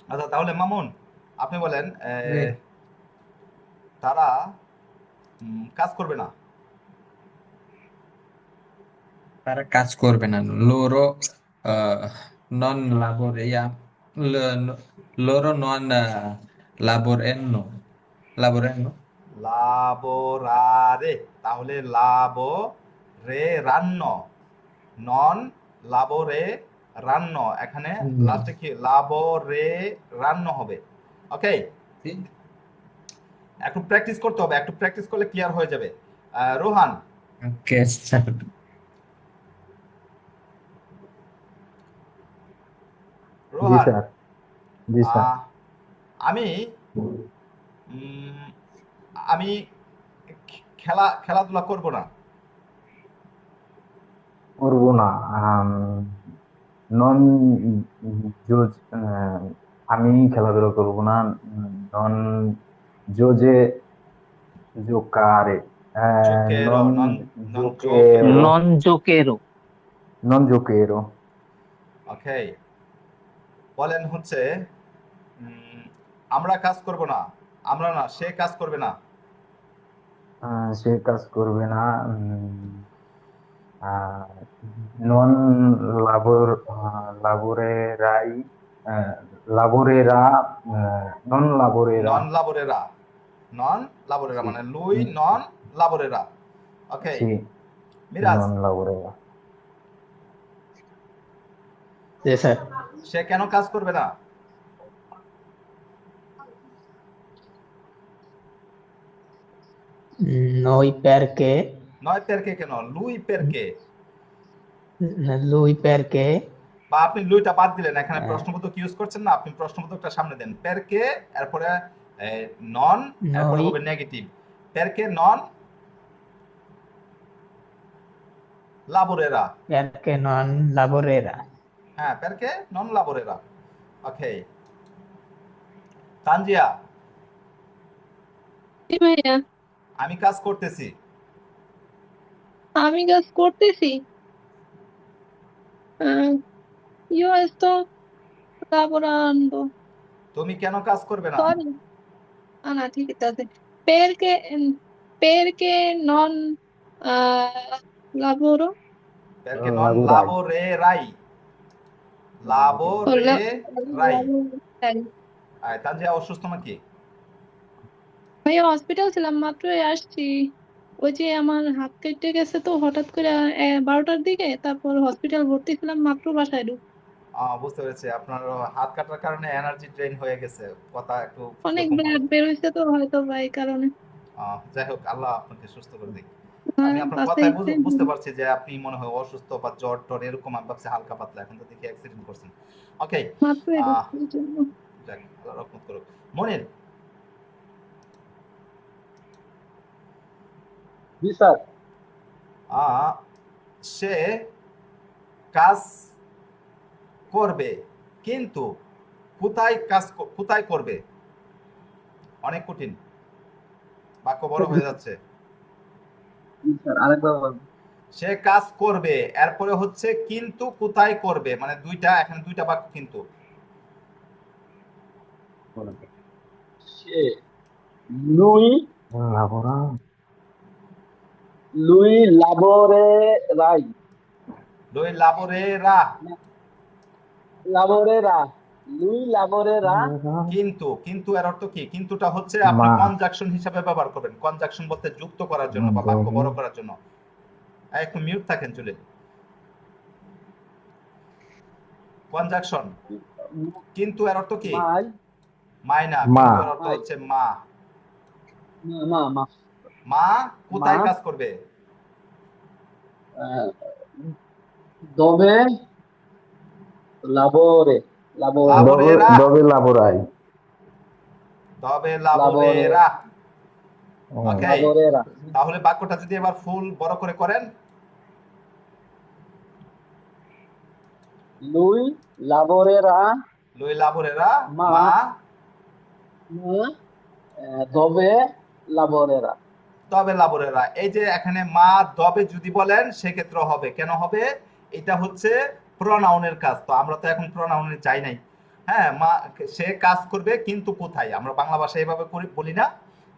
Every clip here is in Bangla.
আচ্ছা, তাহলে মামুন আপনি বলেন জি। তারা কাজ করবে না। তারা কাজ করবে না। লোরো নন লাবোরেয়া লোরো নন লাবোরেন্নো লাবোরেন্নো লাবোরারে, তাহলে লাবো রে রান্ন, নন লাবোরে রান্ন, এখানে নো। লাস্টে কি লাবোরে রান্ন হবে। ওকে, একটু প্র্যাকটিস করতে হবে, একটু প্র্যাকটিস করলে ক্লিয়ার হয়ে যাবে। Rohan, okay sir. জি রোহান, স্যার। জি স্যার। আহ, আমি উম, আমি খেলাধুলা করব না। করবো না। নন জোজ, আমি খেলাধুলা করবো না। নন জোজে জোকারে, জোকেরো, নন নন নন জোকেরো, জোকেরো। নন জোকেরো। নন জোকেরো। ওকে, বলেন হচ্ছে উম, আমরা কাজ করব না। আমরা না, সে কাজ করবে না। সে কাজ করবে না। নন লাবর লাবোরেরাই, লাবোরেরা, নন লাবোরেরা। নন লাবোরেরা, নন লাবোরেরা সি মানে লুই নন লাবোরেরা। ওকে, সি মিরাজ, নন লাবোরেরা। জি স্যার। সে কেন কাজ করবে না? Noi perché, নয় পেরকে কেন, লুই পেরকে। lui perché, বা আপনি লুইটা বাদ দিলেন, এখানে eh, প্রশ্নবোধক ইউজ করছেন না, আপনি প্রশ্নবোধকটা সামনে দেন। পেরকে, এরপরে নন, এরপরে noi হবে নেগেটিভ। পেরকে নন লাবোরেরা। perché non lavorerà. হ্যাঁ, পেরকে নন লাবোরেরা। ওকে, তানজিয়া, জি ভাইয়া, আমি কাজ করতেছি। আমি কাজ করতেছি। আহ, Io sto lavorando. তুমি কেন কাজ করবে না? Sorry, না ঠিক আছে। Perché, perché non lavoro? পেরকে নন লাগুরাই। লাবোরেরাই, Oh, লাবোরেরাই। lavoro. তানজিয়া অসুস্থ নাকি? ভাইয়া হসপিটাল ছিলাম, মাত্রই আসছি। ওই যে আমার হাত কেটে গেছে তো হঠাৎ করে 12টার দিকে, তারপর হসপিটাল ভর্তি ছিলাম, মাত্র বাসায় ঢুক। বুঝতে পেরেছি, আপনার হাত কাটার কারণে এনার্জি ড্রেন হয়ে গেছে, কথা একটু অনেক এরকম হয়। ব্লাড বের হয়েছে তো হয়তো বা এই কারণে। যাই হোক, আল্লাহ আপনাকে সুস্থ করে দিক। আমি হ্যাঁ, আপনার কথায় বাসাইছে। বুঝতে পারছি যে আপনি মনে হয় অসুস্থ বা জ্বর টর এরকম, আমি ভাবছি হালকা পাতলা, এখন তো দেখি অ্যাক্সিডেন্ট করছেন। ওকে, মাত্রই আহ ঢুকছি এই জন্য। যাক, আল্লাহ রহমত করুক। মনির, জি স্যার। আহ, সে কাজ করবে, কিন্তু কোথায় করবে? অনেক কঠিন, বাক্য বড় হয়ে যাচ্ছে। জি স্যার, আরেকবার বলুন। সে কাজ করবে, এরপরে হচ্ছে কিন্তু কোথায় করবে, মানে দুইটা, এখানে দুইটা বাক্য কিন্তু। সে লুই লাবোরা। লুই লাবোরেরাই। লই লাবোরেরা, লাবোরেরা। লুই লাবোরেরা। কিন্তু এর অর্থ কি? কিন্তুটা হচ্ছে আপনি মা কনজাংশন হিসাবে ব্যবহার করবেন। কনজাংশন বলতে যুক্ত করার জন্য বা বাক্য দবে বড় করার জন্য। একটু মিউট থাকেন চলে। কনজাংশন, কিন্তু এর অর্থ কি? মাই মায়না, মা কিন্তু এর অর্থ মাই হচ্ছে মা। মা মা মা মা মা কোথায় কাজ করবে? আহ, দবে লাবোরে লাবোরে দবে লাবোরেরা, দবে লাবোরাই। তবে লাবোরে লাবোরেরা। ওকে, লাবোরেরা। তাহলে বাক্যটা যদি এবার ফুল বড় করে করেন। লুই লাবোরেরা। লই লাবোরেরা, মা মা মা দবে লাবোরেরা। তবে লাবোরেরা। এই যে এখানে মা দবে যদি বলেন সেক্ষেত্রে হবে, কেন হবে? এটা হচ্ছে প্রনাউনের কাজ, তো আমরা তো এখন প্রনাউনে যাই নাই। হ্যাঁ সে কাজ করবে কিন্তু কোথায়, আমরা বাংলা ভাষায় এভাবে বলি না,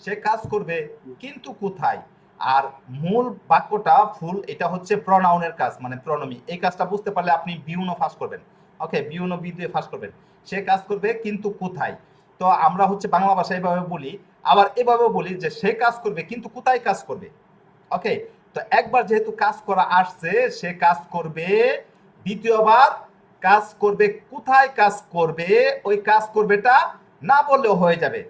সে কাজ করবে কিন্তু কোথায়। আর মূল বাক্যটা ফুল, এটা হচ্ছে প্রনাউনের কাজ, মানে প্রনমি। এই কাজটা বুঝতে পারলে আপনি বিউনো ফাঁস করবেন। ওকে, বিউনো বি দিয়ে ফাঁস করবেন, সে কাজ করবে কিন্তু কোথায়। তো আমরা হচ্ছে বাংলা ভাষায় এভাবে বলি, আবার এভাবেও বলি যে সে কাজ করবে কিন্তু কোথায় কাজ করবে। ওকে, তো একবার যেহেতু কাজ করা আসছে, সে কাজ করবে, দ্বিতীয়বার কাজ করবে কোথায় কাজ করবে, ওই কাজ করবেটা না বললেও হয়ে যাবে।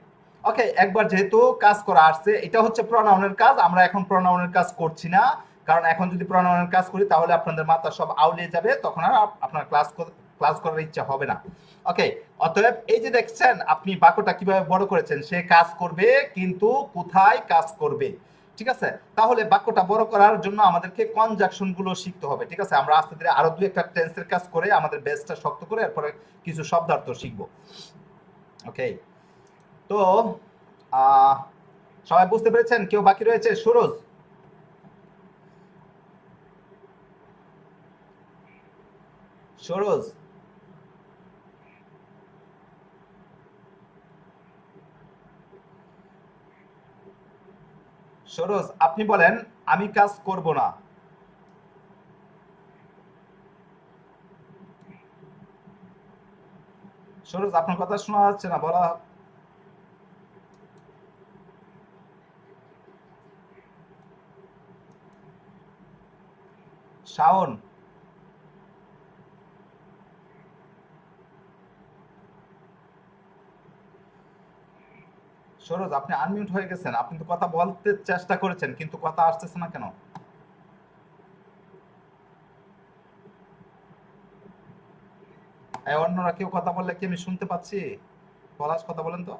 ওকে, একবার যেহেতু কাজ করা আসছে, এটা হচ্ছে প্রনাউনের কাজ। আমরা এখন প্রনাউনের কাজ করছি না, কারণ এখন যদি প্রনাউনের কাজ করি তাহলে আপনাদের মাথা সব আউলিয়ে যাবে, তখন আর আপনার ক্লাস করার ইচ্ছা হবে না। ওকে, অতএব এই যে দেখছেন আপনি বাক্যটা কিভাবে বড় করেছেন, সে কাজ করবে কিন্তু কোথায় কাজ করবে। ঠিক আছে, তাহলে বাক্যটা বড় করার জন্য আমাদেরকে কনজাংশন গুলো শিখতে হবে। ঠিক আছে, আমরা আস্তে ধীরে আরো দুই একটা টেন্সের কাজ করে আমাদের বেসটা শক্ত করে এরপরে কিছু শব্দার্থ শিখবো। ওকে, তো সবাই বুঝতে পেরেছেন? কেউ বাকি রয়েছে? সুরজ, সুরজ সরোজ, আপনি বলেন আমি কাজ করব না। সরোজ, আপনার কথা শোনা যাচ্ছে না, বলা। শাওন, সরোজ আপনি আনমিউট হয়ে গেছেন, আপনি তো কথা বলতে চেষ্টা করেছেন কিন্তু কথা আসতেছে না কেন? অন্যরা কেউ কথা বললে কি আমি শুনতে পাচ্ছি? পলাশ কথা বলেন তো।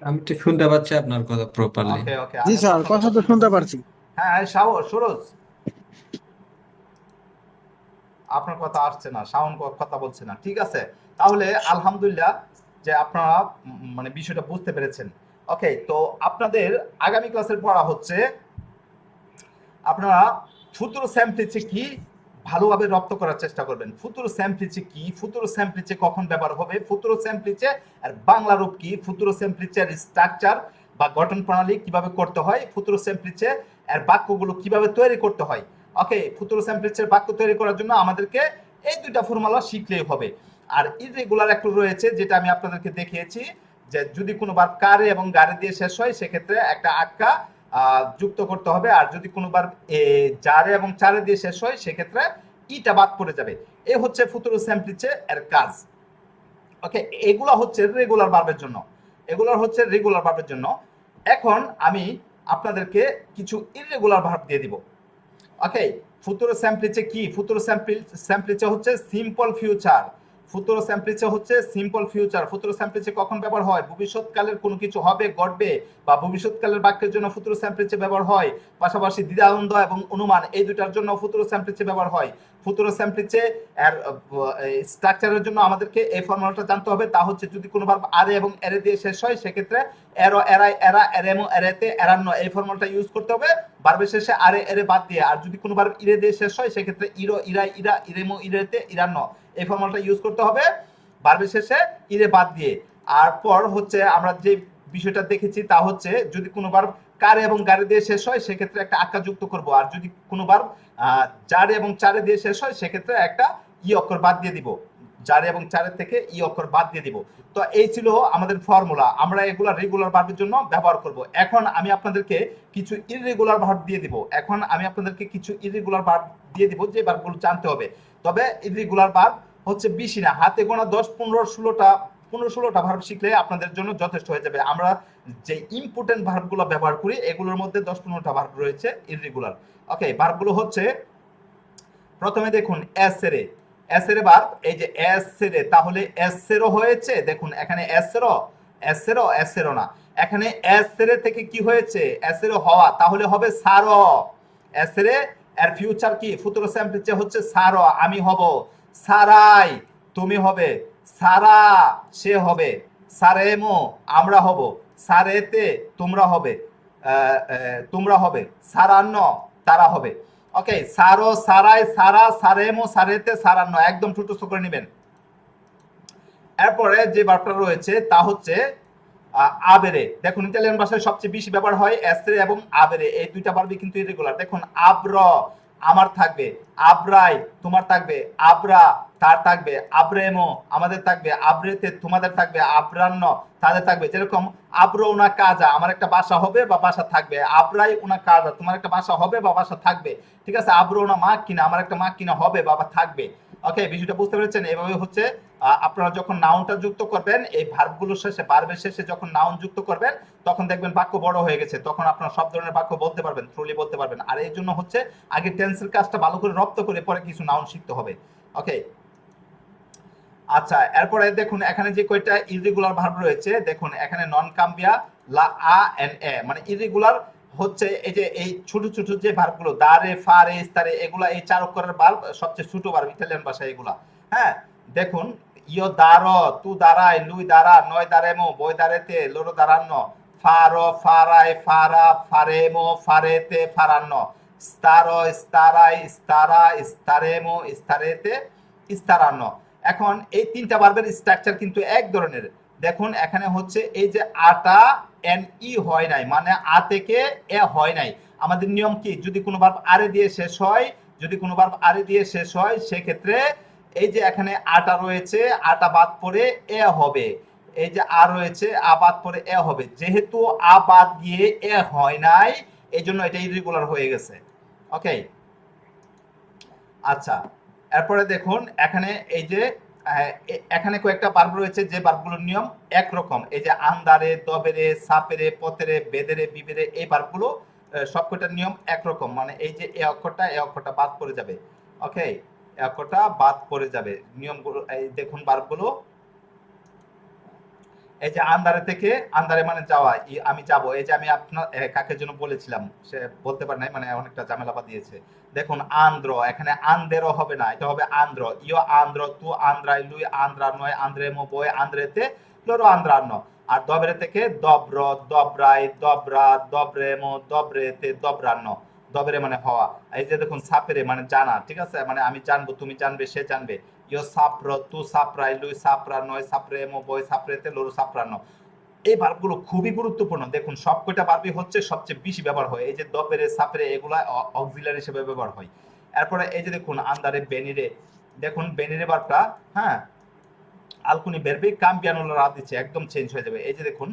আমি তো শুনতে পাচ্ছি আপনার কথা প্রপারলি। ওকে ওকে, জি স্যার, কথা তো শুনতে পারছি। হ্যাঁ সরোজ, আপনার কথা আসছে না, শাওন কথা বলছে না। ঠিক আছে, তাহলে আলহামদুলিল্লাহ যে আপনারা মানে বিষয়টা বুঝতে পেরেছেন। ওকে, তো আপনাদের আগামী ক্লাসের পড়া হচ্ছে আপনারা ফুতুরো সেমপ্লিসে কি ভালোভাবে রপ্ত করার চেষ্টা করবেন। ফুতুরো সেমপ্লিসে কি, ফুতুরো সেমপ্লিসে কখন ব্যবহার হবে, ফুতুরো সেমপ্লিসে আর বাংলা রূপ কি, ফুতুরো সেমপ্লিসের স্ট্রাকচার বা গঠন প্রণালী কিভাবে করতে হয়, ফুতুরো সেমপ্লিসে এর বাক্যগুলো কিভাবে তৈরি করতে হয়। ওকে, ফুতুরো সেমপ্লিসের বাক্য তৈরি করার জন্য আমাদেরকে এই দুইটা ফর্মুলা শিখলেই হবে। আর ইররেগুলার একটু রয়েছে, যেটা আমি আপনাদেরকে দেখিয়েছি, যে যদি কোনো বার কারে এবং গারে দিয়ে শেষ হয় সেক্ষেত্রে একটা আক্কা যুক্ত করতে হবে, আর যদি কোনোবার জারে এবং চারে দিয়ে শেষ হয় সেক্ষেত্রে ইটা বাদ পড়ে যাবে। এ হচ্ছে ফুতুরো সেমপ্লিসে এর কাজ। ওকে, এগুলা হচ্ছে রেগুলার ভার্বের জন্য, এগুলা হচ্ছে রেগুলার ভার্বের জন্য। এখন আমি আপনাদেরকে কিছু ইররেগুলার ভার্ব দিয়ে দিব। ওকে, ফুতুরো সেমপ্লিসে কি, ফুতুরো সেমপ্লিসে হচ্ছে সিম্পল ফিউচার, ফুতুরো সেমপ্লিসে হচ্ছে সিম্পল ফিউচার। ফুতুরো সেমপ্লিসে কখন ব্যবহার হয়? ভবিষ্যৎকালের কোনো কিছু হবে, ঘটবে বা ভবিষ্যৎকালের বাক্যের জন্য ফুতুরো সেমপ্লিসে ব্যবহার হয়। পাশাপাশি দ্বিধাদ্বন্দ্ব এবং অনুমান, এই দুটার জন্য ফুতুরো সেমপ্লিসে ব্যবহার হয়। ফুতুরো সেমপ্লিসে এর স্ট্রাকচারের জন্য আমাদেরকে এই ফর্মুলাটা জানতে হবে, তা হচ্ছে যদি কোনো ভার্ব আরে এবং এরে দিয়ে শেষ হয় সেক্ষেত্রে এরো, এরাই, এরা, এরেমো, এরেতে, এরান্ন, এই ফর্মুলাটা ইউজ করতে হবে ভার্বের শেষে আরে এরে বাদ দিয়ে। আর যদি কোনো ভার্ব ইরে দিয়ে শেষ হয় সেক্ষেত্রে ইরো, ইরাই, ইরা, ইরেমো, ইরেতে, ইরান্ন, এই ফর্মুলাটা ইউজ করতে হবে ভার্বের শেষে ইরে বাদ দিয়ে। আর পর হচ্ছে আমরা যে বিষয়টা দেখেছি তা হচ্ছে যদি কোনো ভার্ব কারে এবং গারে দিয়ে শেষ হয় সেক্ষেত্রে একটা আক্কা যুক্ত করব, আর যদি কোনো ভার্ব জারে এবং চারে দিয়ে শেষ হয় সেক্ষেত্রে একটা ই অক্ষর বাদ দিয়ে দিব, জারে এবং চারের থেকে ই অক্ষর বাদ দিয়ে দিব। তো এই ছিল আমাদের ফর্মুলা, আমরা এগুলা রেগুলার ভার্বের জন্য ব্যবহার করব। এখন আমি আপনাদেরকে কিছু ইররেগুলার ভার্ব দিয়ে দিব, এখন আমি আপনাদেরকে কিছু ইররেগুলার ভার্ব দিয়ে দিব যে ভার্বগুলো জানতে হবে। তবে ইররেগুলার ভার্ব হচ্ছে বেশি না, হাতে গোনা 10, 15, 16টা ভার্ব শিখলে আপনাদের জন্য যথেষ্ট হয়ে যাবে। আমরা যে ইম্পর্টেন্ট ভার্বগুলো ব্যবহার করি এগুলোর মধ্যে 10-15টা ভার্ব রয়েছে ইররেগুলার। ওকে, ভার্বগুলো হচ্ছে প্রথমে দেখুন এসেরে, এসেরে ভার্ব, এই যে এসেরে, তাহলে এসেরো হয়েছে, দেখুন এখানে এসেরো, এসেরো, এসেরো না, এখানে এসেরে থেকে কি হয়েছে, এসেরো হওয়া, তাহলে হবে সারো। এসেরে এর ফিউচার কি, ফুতুরো সেমপ্লিসে হচ্ছে সারো, আমি হব, সারাই তুমি হবে, সারা সে হবে, সারেমো আমরা হব, সারেতে তোমরা হবে, তোমরা হবে, সারান্ন তারা হবে। ওকে, সারো, সারাই, সারা, সারেমো, সারেতে, সারান্ন, একদম ঠুটুস্থ করে নেবেন। এরপরে যে ভার্বটা রয়েছে তা হচ্ছে আবেরে। দেখুন ইতালিয়ান ভাষায় সবচেয়ে বেশি ব্যবহার হয় এসরে এবং আবেরে, এই দুইটা ভার্বই কিন্তু ইরেগুলার। দেখুন আব্র আমার থাকবে, আব্রাই তোমার থাকবে, আব্রা তার থাকবে, আব্রেমো আমাদের থাকবে, আব্রেতে তোমাদের থাকবে, আব্রান্ন তাদের থাকবে। যেরকম আব্রো উনা কাজা আমার একটা বাসা হবে বা বাসা থাকবে, আব্রাই উনা কাজা তোমার একটা বাসা হবে বা বাসা থাকবে। ঠিক আছে, আব্রো উনা মা কিনা আমার একটা মা কিনা হবে বা থাকবে। ওকে, বিষয়টা বুঝতে পেরেছেন? এভাবে হচ্ছে আপনারা যখন নাউনটা যুক্ত করবেন, এই ভার্বগুলোর শেষে ভার্বের শেষে যখন নাউন যুক্ত করবেন তখন দেখবেন বাক্য বড় হয়ে গেছে, তখন আপনারা সব ধরনের বাক্য বলতে পারবেন, ট্রুলি বলতে পারবেন। আর এই জন্য হচ্ছে আগে টেন্সের কাজটা ভালো করে রপ্ত করে পরে কিছু নাউন শিখতে হবে। ওকে, আচ্ছা, এরপরে দেখুন এখানে যে কয়টা ইররেগুলার ভার্ব রয়েছে, দেখুন এখানে নন কাম্বিয়া, লা, আ এন্ড এ, মানে ইররেগুলার হচ্ছে এই যে এই ছোট ছোট যে ভার্বগুলো দারে, ফারে, ইস্তারে, এগুলা এই 4 অক্ষরের ভার্ব সবচেয়ে ছোট ভার্ব ইতালিয়ান ভাষায় এগুলা। হ্যাঁ, দেখুন ইও দারো, তু দারাই, লুই দারা, নয় দারেমো, বই দারেতে, লোরো দারান্ন, ফারো, ফারাই, ফারা, ফারেমো, ফারেতে, ফারান্ন, স্তারো, স্তারাই, স্তারা, স্তারেমো, স্তারেতে, স্তারান্ন। এখন এই তিনটা ভার্বের স্ট্রাকচার কিন্তু এক ধরনের। দেখুন এখানে হচ্ছে এই যে আটা এন ই হয় নাই, মানে আ থেকে এ হয় নাই। আমাদের নিয়ম কি, যদি কোনো ভার্ব আরে দিয়ে শেষ হয়, যদি কোনো ভার্ব আরে দিয়ে শেষ হয় সেক্ষেত্রে এই যে এখানে আটা রয়েছে, আটা বাদ পড়ে এ হবে, এই যে আ রয়েছে আ বাদ পড়ে এ হবে। যেহেতু আ বাদ দিয়ে এ হয় নাই এই জন্য এটা ইরেগুলার হয়ে গেছে। ওকে, আচ্ছা, এরপরে দেখুন এখানে এই যে এখানে কয়েকটা ভার্ব রয়েছে যে ভার্বগুলোর নিয়ম একরকম। এই যে আন্দারে, দবেরে, সাপেরে, পতেরে, বেদেরে, বিবেরে, এই ভার্বগুলো সবকটার নিয়ম একরকম, মানে এই যে এ অক্ষরটা বাদ পড়ে যাবে। ওকে, এ অক্ষরটা বাদ পড়ে যাবে। নিয়মগুলো এই দেখুন ভার্বগুলো, এই যে আন্দারে থেকে, আন্দারে মানে যাওয়া, আমি যাব, এই যে আমি আপনার কাকের জন্য বলেছিলাম সে বলতে পারে নাই, মানে অনেকটা ঝামেলা বাঁধিয়েছে। দেখুন আন্দ্র, এখানে আন্দেরও হবে না, এটা হবে আন্দ্র। ইও আন্দ্র, তু আন্দ্রাই, লুই আন্দ্রা, নয় আন্দ্রেমো, বই আন্দ্রেতে, লোরো আন্দ্রান্ন। আর দবরে থেকে দব্র, দব্রাই, দব্রা, দব্রেমো, দব্রেতে, দব্রান্ন। দবরে মানে হওয়া। এই যে দেখুন সাপেরে মানে জানা, ঠিক আছে, মানে আমি জানবো, তুমি জানবে, সে জানবে। ইও সাপ্র, তু সাপ্রাই, লুই সাপ্রা, নয় সাপ্রেমো, বই সাপ্রেতে, লোরো সাপ্রান্ন। এই ভার্বগুলো খুবই গুরুত্বপূর্ণ। দেখুন সবকটা ভার্বই হচ্ছে সবচেয়ে বেশি ব্যবহার হয়, এই যে দপেরে, সাপরে, এগুলা অক্সিলারি হিসেবে ব্যবহার হয়। এরপরে এই যে দেখুন আন্দারে, বেনিরে, দেখুন বেনিরে ভার্বটা, হ্যাঁ, আলকুনি বেরবে কাম্বিয়ানোলা রাত দিচ্ছে, একদম চেঞ্জ হয়ে যাবে। এই যে দেখুন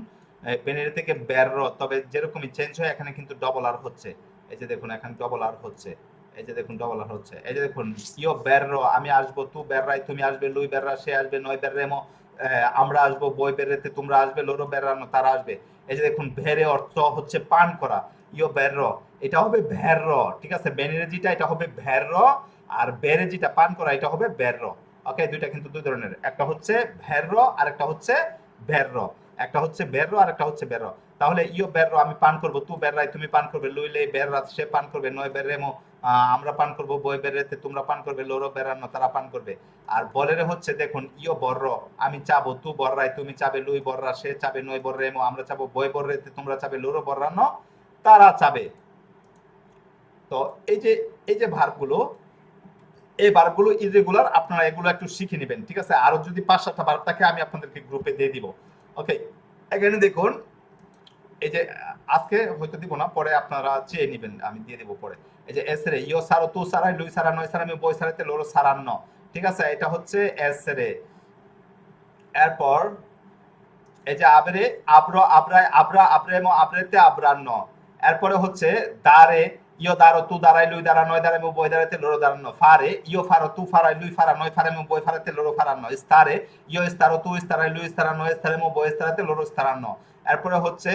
বেনিরে থেকে বেরর, তবে যেরকমই চেঞ্জ হয় এখানে কিন্তু ডবল আর হচ্ছে। এই যে দেখুন এখানে ডবল আর হচ্ছে, এই যে দেখুন ডবল আর হচ্ছে। এই যে দেখুন ইও বেরর, আমি আসবো, তু বেররাই, তুমি আসবে, লুই বেররা, সে আসবে, নয় বেররেমো, আমরা আসবো, বই বেররেতে, তোমরা আসবে, লোরো বেররানো, তারা আসবে। এই যে দেখুন ভেরে অর্থ হচ্ছে পান করা, ইও বেরর, এটা হবে ভেরর, ঠিক আছে, বেনিরে যেটা এটা হবে ভেরর, আর বেরে যেটা পান করা এটা হবে বেরর। ওকে, দুইটা কিন্তু দুই ধরনের, একটা হচ্ছে ভেরর আর একটা হচ্ছে বেরর, একটা হচ্ছে বেরর আর একটা হচ্ছে বেরর। তাহলে ইও বেরর, আমি পান করব, তু বেররাই, তুমি পান করবে, লুইলে বেররাত, সে পান করবে, নয় বেররেমো, আমরা পান করব, বই বেররেতে, তোমরা পান করবে, লোরো বেরানো, তারা পান করবে। আর বলেরে হচ্ছে দেখুন ইও বর্র, আমি চাবো, তু বর্রাই, তুমি চাবে, লুই বর্রা, সে চাবে, নয় বর্রেমো, আমরা চাবো, বই বর্রেতে, তোমরা চাবে, লোরো বর্রানো, তারা চাবে। তো এই যে ভার্বগুলো, এই ভার্বগুলো ইরেগুলার, আপনারা এগুলো একটু শিখে নেবেন, ঠিক আছে। আরো যদি 5-7টা ভার্ব থাকে আমি আপনাদেরকে গ্রুপে দিয়ে দিব। ওকে, এখানে দেখুন এই যে আজকে হয়তো দিব না, পরে আপনারা চেয়ে নেবেন, আমি দিয়ে দেব পরে। এই যে এসরে, ইও সারো, তু সারাই, লুই সারা, নয় সারা, আমি বই সারাতে, লোরো সারান্ন, ঠিক আছে, এটা হচ্ছে এসরে। এরপর এই যে আবরে, আব্র, আব্রাই, আব্রা, আব্রেমো, আব্রেতে, আব্রান্ন। এরপরে হচ্ছে দারে, ইও দারো, তু দারাই, লুই দারা, নয় দারামো, বই দারাতে, লোরো দারান্ন। ফারে, ইও ফারো, তু ফারাই, লুই ফারা, নয় ফারেমো, বই ফারাতে, লোরো ফারান্ন। স্তারে, ইও স্তারো, তু স্তারাই, লুই স্তারা, নয় স্তারেমো, বই স্তারাতে, লোরো স্তারান্ন। এরপরে হচ্ছে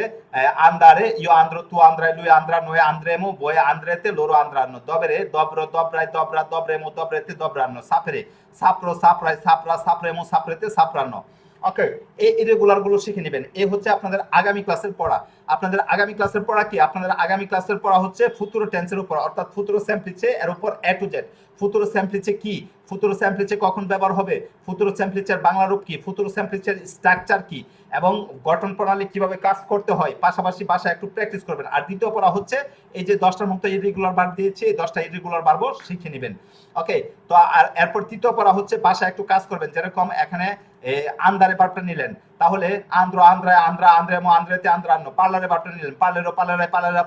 আন্দারে, ইও আন্দ্র, তু আন্দ্রাই, লুই আন্দ্রা, নয় আন্দ্রেমো, বই আন্দ্রেতে, লোরো আন্দ্রান্ন। দবেরে, দব্র, দব্রাই, দব্রা, দব্রেমো, দব্রেতে, দব্রান্ন। সাপেরে, সাপ্রো, সাপরাই, সাপরা, সাপরেমো, সাপরেতে, সাপরান্ন। ওকে, এই ইরেগুলার গুলো শিখে নেবেন। এই হচ্ছে আপনাদের আগামী ক্লাসের পড়া। আপনাদের আগামী ক্লাসের পড়া কি, আপনাদের আগামী ক্লাসের পড়া হচ্ছে ফুতুরো টেন্সের উপর, অর্থাৎ ফুতুরো সেমপ্লিচে এর উপর এ টু জেড। ফুতুরো সেমপ্লিচে কি, ফুতুরো সেমপ্লিচে কখন ব্যবহার হবে, ফুতুরো সেমপ্লিচের বাংলা রূপ কি, ফুতুরো সেমপ্লিচের স্ট্রাকচার কি, এবং গঠন প্রণালী কিভাবে কাজ করতে হয়, পাশাপাশি বাসায় একটু প্র্যাকটিস করবেন। আর দ্বিতীয় পড়া হচ্ছে এই যে 10টার মতো ইরেগুলার ভার্ব দিয়েছি, এই 10টা ইরেগুলার ভার্বও শিখে নেবেন। ওকে, তো আর এরপর তৃতীয় পড়া হচ্ছে বাসায় একটু কাজ করবেন। যেরকম এখানে আন্দারে ভার্বটা নিলেন, তাহলে আন্দ্র আন্দ্রায় আন্দ্রা আন্দ্রেমো আন্দ্রেতে আন্দ্রান্ন, পার্লারে ভার্বটা নিলেন, পার্লেরো পার্লারায় পার্লারা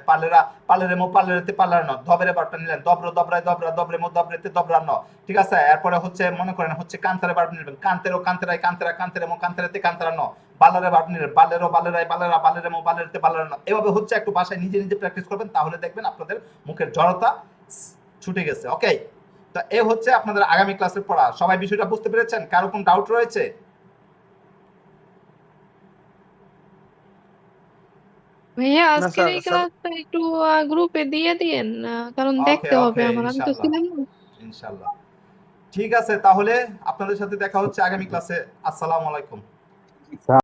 পার্লেরা পার্লেরেমো পার্লেরেতে পার্লারান্ন, দবরে ভার্বটা নিলেন, দব্র দবরায় দবরা দবরেমো দবরেতে দবরান্ন, ঠিক আছে। এরপরে হচ্ছে মনে করেন হচ্ছে কান্তারে ভার্ব নিলেন, কান্তেরো কান্তেরায় কান্তেরা কান্তেরেমো কান্তেরাতে কান্তেরান্ন, বালারে ভার্ব নিলেন, বালেরো বালেরায় বালেরা বালেরেমো বালেরেতে বালেরান্ন। এভাবে হচ্ছে একটু বাসায় নিজে নিজে প্র্যাকটিস করবেন, তাহলে দেখবেন আপনাদের মুখের জড়তা ছুটে গেছে। ওকে, তো এ হচ্ছে আপনাদের আগামী ক্লাসের পড়া। সবাই বিষয়টা বুঝতে পেরেছেন? কারো কোন ডাউট রয়েছে? ভাইয়া না আজকের স্যার এই স্যার ক্লাসটা একটু গ্রুপে দিয়ে দিয়েন, কারণ ওকে দেখতে হবে ওকে, আমার, আমি তো ইনশাআল্লাহ ছিলাম না। ইনশাআল্লাহ। ঠিক আছে, তাহলে আপনাদের সাথে দেখা হচ্ছে আগামী ক্লাসে। আসসালামু আলাইকুম।